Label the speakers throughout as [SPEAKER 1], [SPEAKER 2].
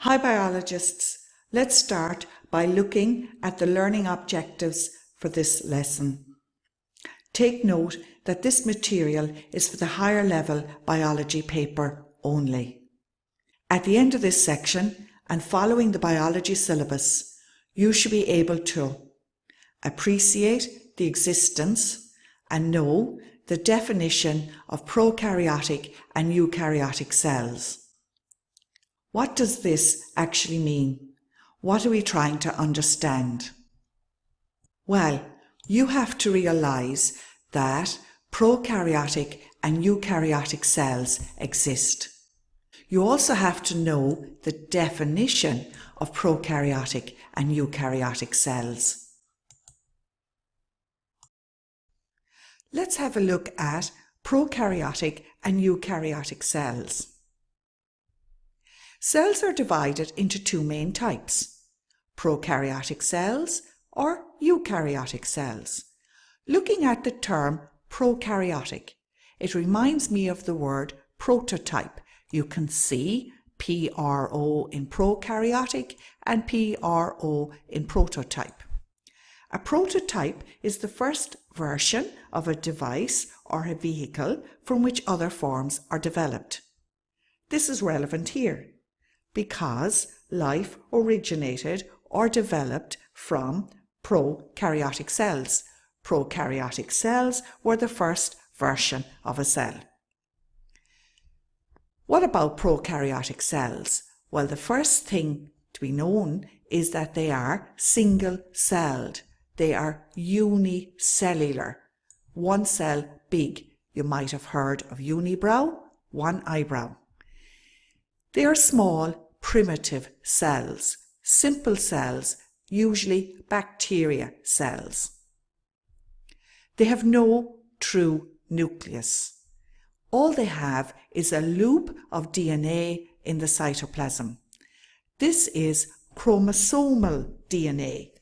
[SPEAKER 1] Hi biologists, let's start by looking at the learning objectives for this lesson. Take note that this material is for the higher level biology paper only. At the end of this section and following the biology syllabus, you should be able to appreciate the existence and know the definition of prokaryotic and eukaryotic cells. What does this actually mean? What are we trying to understand? Well, you have to realize that prokaryotic and eukaryotic cells exist. You also have to know the definition of prokaryotic and eukaryotic cells. Let's have a look at prokaryotic and eukaryotic cells. Cells are divided into two main types, prokaryotic cells or eukaryotic cells. Looking at the term prokaryotic, it reminds me of the word prototype. You can see PRO in prokaryotic and PRO in prototype. A prototype is the first version of a device or a vehicle from which other forms are developed. This is relevant here because life originated or developed from prokaryotic cells. Prokaryotic cells were the first version of a cell. What about prokaryotic cells? Well, the first thing to be known is that they are single-celled. They are unicellular, one cell big. You might have heard of unibrow, one eyebrow. They are small, primitive cells, simple cells, usually bacteria cells. They have no true nucleus. All they have is a loop of DNA in the cytoplasm. This is chromosomal DNA.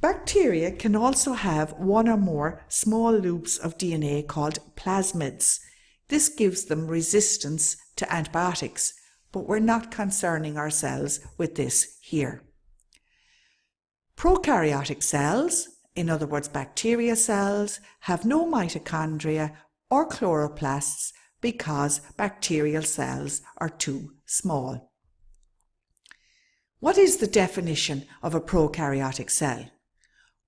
[SPEAKER 1] Bacteria can also have one or more small loops of DNA called plasmids. This gives them resistance to antibiotics, but we're not concerning ourselves with this here. Prokaryotic cells, in other words bacteria cells, have no mitochondria or chloroplasts because bacterial cells are too small. What is the definition of a prokaryotic cell?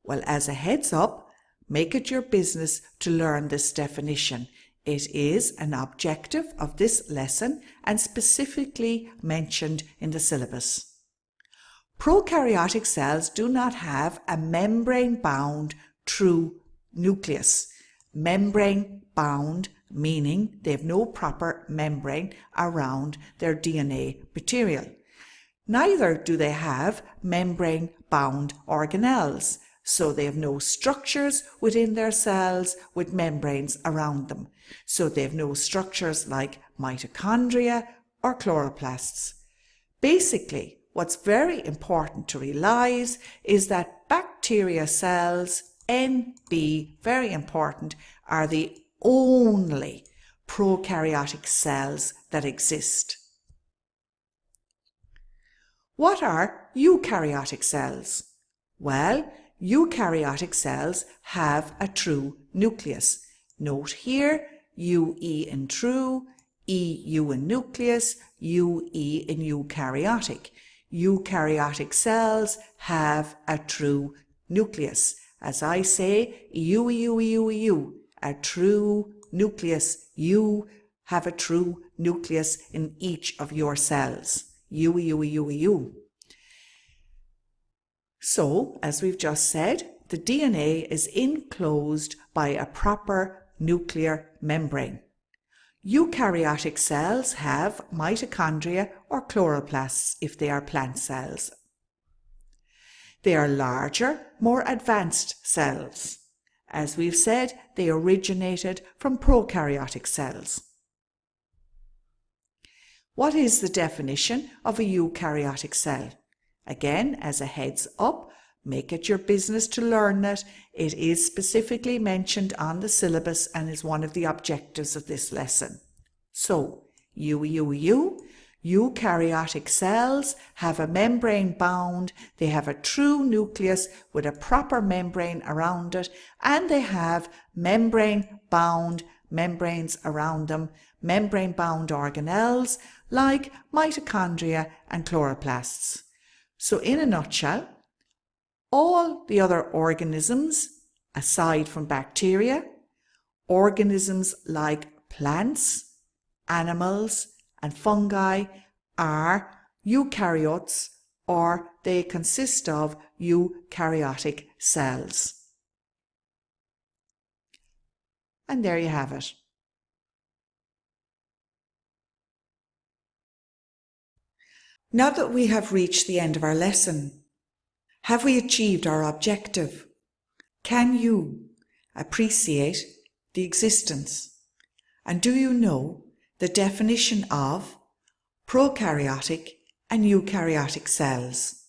[SPEAKER 1] Well, as a heads up, make it your business to learn this definition. It is an objective of this lesson and specifically mentioned in the syllabus. Prokaryotic cells do not have a membrane-bound true nucleus. Membrane-bound meaning they have no proper membrane around their DNA material. Neither do they have membrane-bound organelles, so they have no structures within their cells with membranes around them. So they have no structures like mitochondria or chloroplasts. Basically, what's very important to realize is that bacteria cells, NB, very important, are the only prokaryotic cells that exist. What are eukaryotic cells? Well, eukaryotic cells have a true nucleus. Note here, UE in true, EU in nucleus, UE in eukaryotic. Eukaryotic cells have a true nucleus. As I say, EU, a true nucleus. You have a true nucleus in each of your cells. EU. So, as we've just said, the DNA is enclosed by a proper nuclear membrane. Eukaryotic cells have mitochondria or chloroplasts if they are plant cells. They are larger, more advanced cells. As we've said, they originated from prokaryotic cells. What is the definition of a eukaryotic cell? Again, as a heads up, make it your business to learn it. It is specifically mentioned on the syllabus and is one of the objectives of this lesson. So, Eukaryotic cells have a membrane bound, they have a true nucleus with a proper membrane around it, and they have membrane bound membranes around them, membrane bound organelles like mitochondria and chloroplasts. So in a nutshell, all the other organisms, aside from bacteria, organisms like plants, animals, and fungi are eukaryotes, or they consist of eukaryotic cells. And there you have it. Now that we have reached the end of our lesson, have we achieved our objective? Can you appreciate the existence, and do you know the definition of prokaryotic and eukaryotic cells?